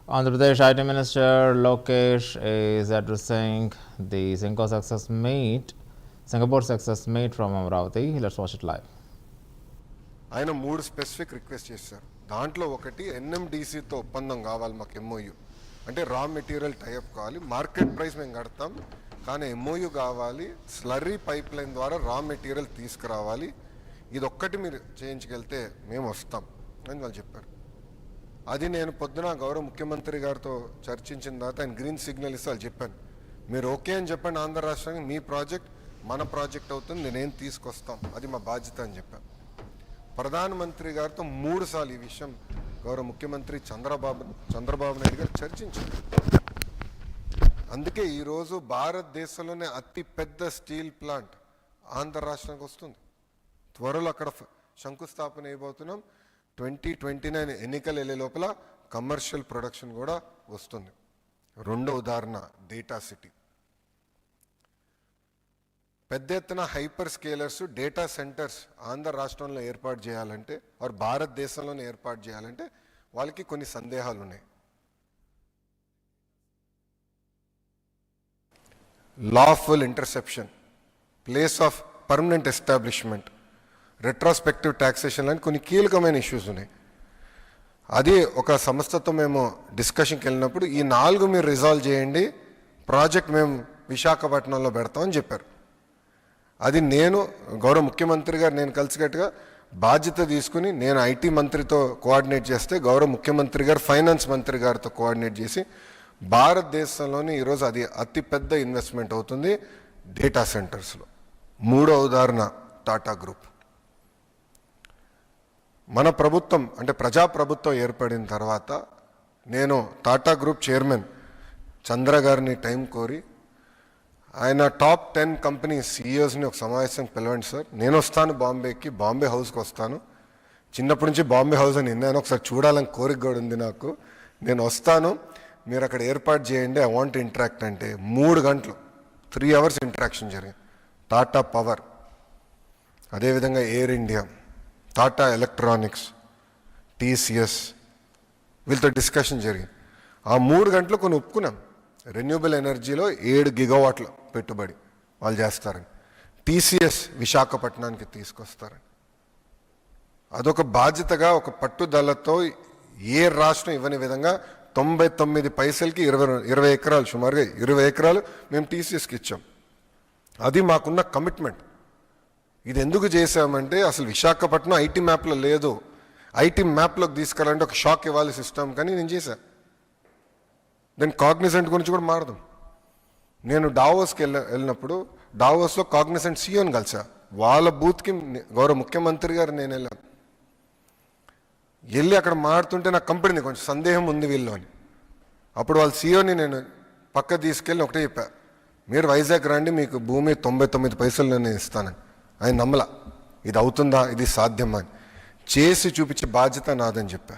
Andhra Pradesh IT Minister Lokesh is addressing the Singapore Success Meet from Amravati. Let's watch it live. ఆయన 3 specific request చేశారు. దాంట్లో ఒకటి ఎన్ఎండిసితో ఒప్పందం కావాలి, మాకు ఎంఓయు అంటే రా మెటీరియల్ టైఅప్ కావాలి, మార్కెట్ ప్రైస్ మేము కడతాం కానీ ఎంఓయు కావాలి, స్లర్రీ పైప్ లైన్ ద్వారా రా మెటీరియల్ తీసుకురావాలి, ఇది ఒక్కటి మీరు చేయించగలితే మేము వస్తాం అని వాళ్ళు చెప్పారు. అది నేను పొద్దున గౌరవ ముఖ్యమంత్రి గారితో చర్చించిన తర్వాత ఆయన గ్రీన్ సిగ్నల్ ఇస్తే వాళ్ళు చెప్పాను, మీరు ఓకే అని చెప్పండి ఆంధ్ర రాష్ట్రానికి, మీ ప్రాజెక్ట్ మన ప్రాజెక్ట్ అవుతుంది, నేనేం తీసుకొస్తాం, అది మా బాధ్యత అని చెప్పాను. ప్రధానమంత్రి గారితో 3 సార్లు ఈ విషయం గౌరవ ముఖ్యమంత్రి చంద్రబాబు నాయుడు గారు చర్చించారు. అందుకే ఈరోజు భారతదేశంలోనే అతి పెద్ద స్టీల్ ప్లాంట్ ఆంధ్ర రాష్ట్రానికి వస్తుంది. త్వరలో అక్కడ శంకుస్థాపన అయిపోతున్నాం. 2029 ఎన్నికలు వెళ్ళే లోపల కమర్షియల్ ప్రొడక్షన్ కూడా వస్తుంది. రెండో ఉదాహరణ డేటా సిటీ. పెద్ద ఎత్తున hyper scalers data centres Andhra రాష్ట్రంలో ఏర్పాటు చేయాలంటే వారు భారతదేశంలోనే ఏర్పాటు చేయాలంటే వాళ్ళకి కొన్ని సందేహాలు ఉన్నాయి. Lawful interception, place of permanent establishment, retrospective taxation లాంటి కొన్ని కీలకమైన ఇష్యూస్ ఉన్నాయి. అది ఒక సంస్థతో మేము డిస్కషన్కి వెళ్ళినప్పుడు ఈ 4 మీరు రిజాల్వ్ చేయండి, ప్రాజెక్ట్ మేము విశాఖపట్నంలో పెడతామని చెప్పారు. అది నేను గౌరవ ముఖ్యమంత్రి గారు నేను కలిసికట్టుగా బాధ్యత తీసుకుని నేను ఐటీ మంత్రితో కోఆర్డినేట్ చేస్తే గౌరవ ముఖ్యమంత్రి గారు ఫైనాన్స్ మంత్రి గారితో కోఆర్డినేట్ చేసి భారతదేశంలోని ఈరోజు అది అతిపెద్ద ఇన్వెస్ట్మెంట్ అవుతుంది డేటా సెంటర్స్లో. 3వ ఉదాహరణ టాటా గ్రూప్. మన ప్రభుత్వం అంటే ప్రజాప్రభుత్వం ఏర్పడిన తర్వాత నేను టాటా గ్రూప్ చైర్మన్ చంద్ర గారిని టైం కోరి ఆయన టాప్ 10 కంపెనీ సీఈఓస్ని ఒక సమావేశం పిలవండి సార్, నేను వస్తాను బాంబేకి, బాంబే హౌస్కి వస్తాను, చిన్నప్పటి నుంచి బాంబే హౌస్ అని విన్నాను, ఒకసారి చూడాలని కోరిక కూడా ఉంది నాకు, నేను వస్తాను, మీరు అక్కడ ఏర్పాటు చేయండి, ఐ వాంట్ ఇంటరాక్ట్ అంటే 3 గంటలు 3 అవర్స్ ఇంటరాక్షన్ జరిగింది. టాటా పవర్, అదేవిధంగా air India, Tata electronics, TCS, వీళ్ళతో డిస్కషన్ జరిగింది. ఆ 3 గంటలు కొన్ని ఒప్పుకున్నాం. రెన్యూబుల్ ఎనర్జీలో 7 గిగావాట్ల పెట్టుబడి వాళ్ళు చేస్తారని, టీసీఎస్ విశాఖపట్నానికి తీసుకొస్తారని. అదొక బాధ్యతగా ఒక పట్టుదలతో ఏ రాష్ట్రం ఇవ్వని విధంగా 99 పైసలకి 20 ఎకరాలు, సుమారుగా 20 ఎకరాలు మేము టీసీఎస్కి ఇచ్చాం. అది మాకున్న కమిట్మెంట్. ఇది ఎందుకు చేసామంటే అసలు విశాఖపట్నం ఐటీ మ్యాప్లో లేదు, ఐటీ మ్యాప్లోకి తీసుకెళ్ళాలంటే ఒక షాక్ ఇవ్వాలి సిస్టమ్, కానీ నేను చేశాను. దాని కాగ్నిసెంట్ గురించి కూడా మారదాం. నేను డావోస్కి వెళ్ళినప్పుడు డావోస్లో కాగ్నిసెంట్ సీఈఓని కలిసా, వాళ్ళ బూత్కి గౌరవ ముఖ్యమంత్రి గారు నేను వెళ్ళి అక్కడ మారుతుంటే నాకు కంపెనీ కొంచెం సందేహం ఉంది వీళ్ళు అని. అప్పుడు వాళ్ళ సీఈఓని నేను పక్క తీసుకెళ్ళి ఒకటే చెప్పా, మీరు వైజాగ్ రండి, మీకు భూమి 99 పైసలు నేను ఇస్తానని. ఆయన నమ్మలా, ఇది అవుతుందా, ఇది సాధ్యమా అని. చేసి చూపించే బాధ్యత నాదని చెప్పా.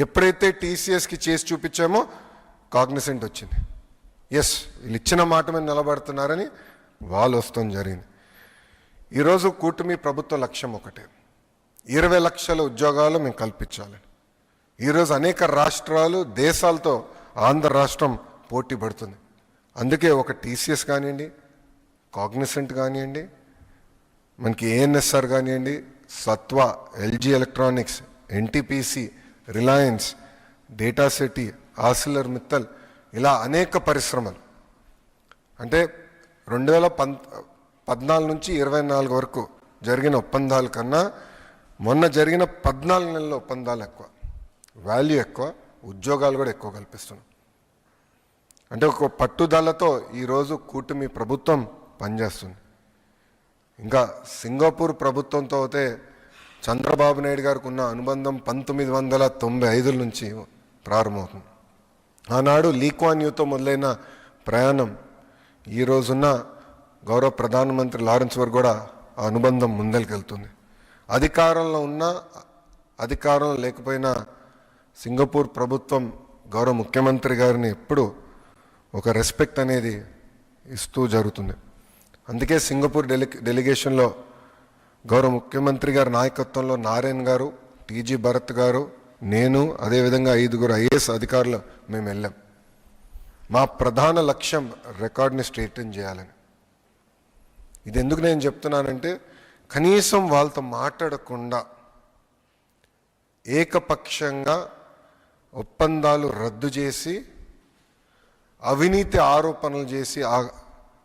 ఎప్పుడైతే టీసీఎస్కి చేసి చూపించామో కాగ్నిసెంట్ వచ్చింది. ఎస్, వీళ్ళు ఇచ్చిన మాట మీద నిలబడుతున్నారని వాళ్ళు వస్తాం జరిగింది. ఈరోజు కూటమి ప్రభుత్వ లక్ష్యం ఒకటే, 20 లక్షల ఉద్యోగాలు మేము కల్పించాలని. ఈరోజు అనేక రాష్ట్రాలు దేశాలతో ఆంధ్ర రాష్ట్రం పోటీ పడుతుంది. అందుకే ఒక టీసీఎస్ కానివ్వండి, కాగ్నిసెంట్ కానివ్వండి, మనకి ఏఎన్ఎస్ఆర్ కానివ్వండి, సత్వ, LG electronics, NTPC, Reliance, data city, ఆసిలర్ Mittal, ఇలా అనేక పరిశ్రమలు. అంటే 2014 నుంచి 24 వరకు జరిగిన ఒప్పందాల కన్నా మొన్న జరిగిన 14 నెలల ఒప్పందాలు ఎక్కువ, వాల్యూ ఎక్కువ, ఉద్యోగాలు కూడా ఎక్కువ కల్పిస్తున్నాం. అంటే ఒక పట్టుదలతో ఈరోజు కూటమి ప్రభుత్వం పనిచేస్తుంది. ఇంకా సింగపూర్ ప్రభుత్వంతో అయితే చంద్రబాబు నాయుడు గారికి ఉన్న అనుబంధం 1995 నుంచి ప్రారంభమవుతుంది. ఆనాడు లీ క్వాన్ యూతో మొదలైన ప్రయాణం ఈ రోజున్న గౌరవ ప్రధానమంత్రి లారెన్స్ వరకు కూడా ఆ అనుబంధం ముందరికెళ్తుంది. అధికారంలో ఉన్నా అధికారం లేకపోయినా సింగపూర్ ప్రభుత్వం గౌరవ ముఖ్యమంత్రి గారిని ఎప్పుడు ఒక రెస్పెక్ట్ అనేది ఇస్తూ జరుగుతుంది. అందుకే సింగపూర్ డెలిగేషన్లో గౌరవ ముఖ్యమంత్రి గారి నాయకత్వంలో నారాయణ్ గారు, టీజీ భరత్ గారు, నేను అదేవిధంగా 5 ఐఏఎస్ అధికారులు మేము వెళ్ళాం. మా ప్రధాన లక్ష్యం రికార్డ్ని స్ట్రెయిటన్ చేయాలని. ఇది ఎందుకు నేను చెప్తున్నానంటే, కనీసం వాళ్ళతో మాట్లాడకుండా ఏకపక్షంగా ఒప్పందాలు రద్దు చేసి అవినీతి ఆరోపణలు చేసి ఆ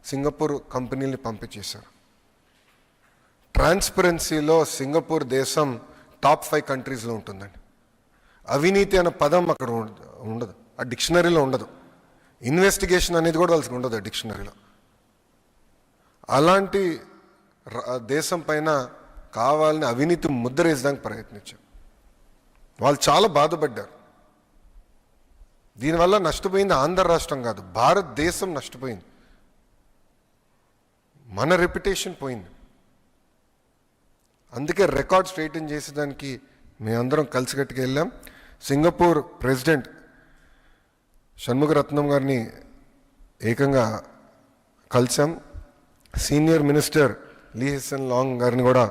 సింగపూర్ కంపెనీని పంపించేశారు. ట్రాన్స్పరెన్సీలో సింగపూర్ దేశం టాప్ 5 కంట్రీస్లో ఉంటుందండి. అవినీతి అనే పదం అక్కడ ఉండదు, ఆ డిక్షనరీలో ఉండదు. ఇన్వెస్టిగేషన్ అనేది కూడా వాళ్ళకి ఉండదు ఆ డిక్షనరీలో. అలాంటి దేశం పైన కావాలని అవినీతి ముద్ర వేసడానికి ప్రయత్నించారు. వాళ్ళు చాలా బాధపడ్డారు. దీనివల్ల నష్టపోయింది ఆంధ్ర రాష్ట్రం కాదు, భారతదేశం నష్టపోయింది. మన రెప్యుటేషన్ పోయింది. అందుకే రికార్డ్ స్ట్రెయిటన్ చేసేదానికి మేమందరం కలిసికట్టుకు వెళ్ళాం. సింగపూర్ ప్రెసిడెంట్ షణ్ముగరత్నం గారిని ఏకంగా కలిసాం. Senior minister Lee Hsien Loong గారిని కూడా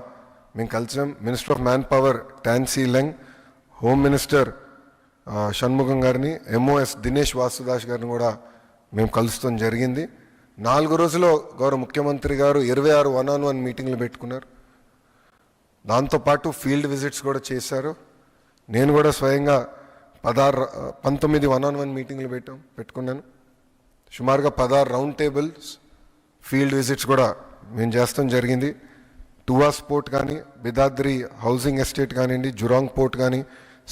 మేము కలిసాం. Minister of manpower Tan See Leng, home minister Shanmugam గారిని, ఎంఓఎస్ దినేష్ వాసుదాస్ గారిని కూడా మేము కలుస్తాం జరిగింది. 4 రోజుల్లో గౌరవ ముఖ్యమంత్రి గారు 26 1-on-1 మీటింగ్లు పెట్టుకున్నారు. దాంతోపాటు ఫీల్డ్ విజిట్స్ కూడా చేశారు. నేను కూడా స్వయంగా 19 1-on-1 మీటింగ్లు పెట్టుకున్నాను. సుమారుగా 16 రౌండ్ టేబుల్స్ ఫీల్డ్ విజిట్స్ కూడా మేము చేస్తాం జరిగింది. టువాస్ పోర్ట్ కానీ, బిదాద్రి హౌసింగ్ ఎస్టేట్ కానివ్వండి, జురాంగ్ పోర్ట్ కానీ,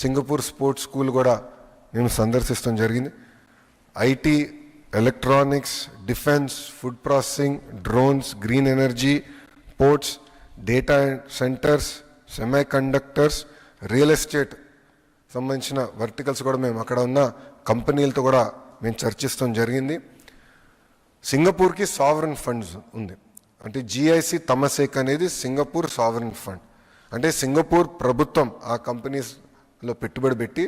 సింగపూర్ స్పోర్ట్స్ స్కూల్ కూడా మేము సందర్శిస్తాం జరిగింది. IT, electronics, defence, food processing, drones, green energy, ports, data centres, semi conductors, real estate సంబంధించిన వర్టికల్స్ కూడా మేము అక్కడ ఉన్న కంపెనీలతో కూడా మేము చర్చిస్తాం జరిగింది. సింగపూర్కి సావరెన్ ఫండ్స్ ఉంది. అంటే జిఐసి తమసేక్ అనేది సింగపూర్ సావరెన్ ఫండ్. అంటే సింగపూర్ ప్రభుత్వం ఆ కంపెనీస్లో పెట్టుబడి పెట్టి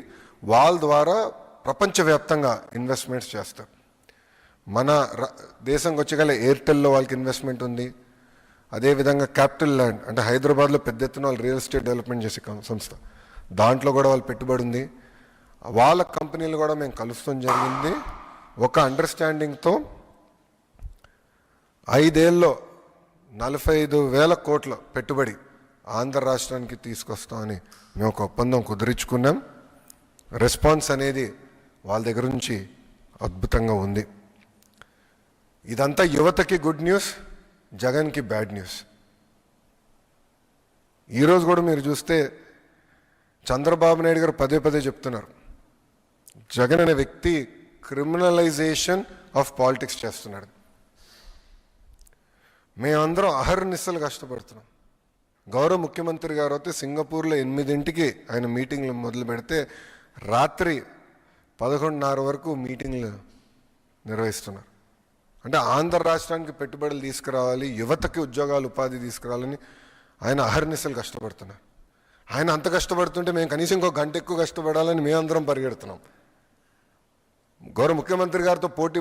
వాళ్ళ ద్వారా ప్రపంచవ్యాప్తంగా ఇన్వెస్ట్మెంట్స్ చేస్తారు. మన దేశంకి వచ్చేగల ఎయిర్టెల్లో వాళ్ళకి ఇన్వెస్ట్మెంట్ ఉంది. అదేవిధంగా క్యాపిటల్ ల్యాండ్ అంటే హైదరాబాద్లో పెద్ద ఎత్తున వాళ్ళు రియల్ ఎస్టేట్ డెవలప్మెంట్ చేసే సంస్థ, దాంట్లో కూడా వాళ్ళు పెట్టుబడి ఉంది. వాళ్ళ కంపెనీలు కూడా మేము కలుస్తాం జరిగింది. ఒక అండర్స్టాండింగ్తో 5 ఏళ్ళలో 45,000 కోట్ల పెట్టుబడి ఆంధ్ర రాష్ట్రానికి తీసుకొస్తామని మేము ఒక ఒప్పందం కుదుర్చుకున్నాం. రెస్పాన్స్ అనేది వాళ్ళ దగ్గర నుంచి అద్భుతంగా ఉంది. ఇదంతా యువతకి గుడ్ న్యూస్, జగన్కి బ్యాడ్ న్యూస్. ఈరోజు కూడా మీరు చూస్తే చంద్రబాబు నాయుడు గారు పదే చెప్తున్నారు, జగన్ అనే వ్యక్తి క్రిమినలైజేషన్ ఆఫ్ పాలిటిక్స్ చేస్తున్నాడు. మేమందరం అహర్నిశలు కష్టపడుతున్నాం. గౌరవ ముఖ్యమంత్రి గారు అయితే సింగపూర్లో 8 ఆయన మీటింగ్లు మొదలు పెడితే రాత్రి 11:30 వరకు మీటింగ్లు నిర్వహిస్తున్నారు. అంటే ఆంధ్ర రాష్ట్రానికి పెట్టుబడులు తీసుకురావాలి, యువతకి ఉద్యోగాలు ఉపాధి తీసుకురావాలని ఆయన అహర్నిశలు కష్టపడుతున్నారు. ఆయన అంత కష్టపడుతుంటే మేము కనీసం ఇంకో గంట ఎక్కువ కష్టపడాలని మేమందరం పరిగెడుతున్నాం. గౌరవ ముఖ్యమంత్రి గారితో పోటీ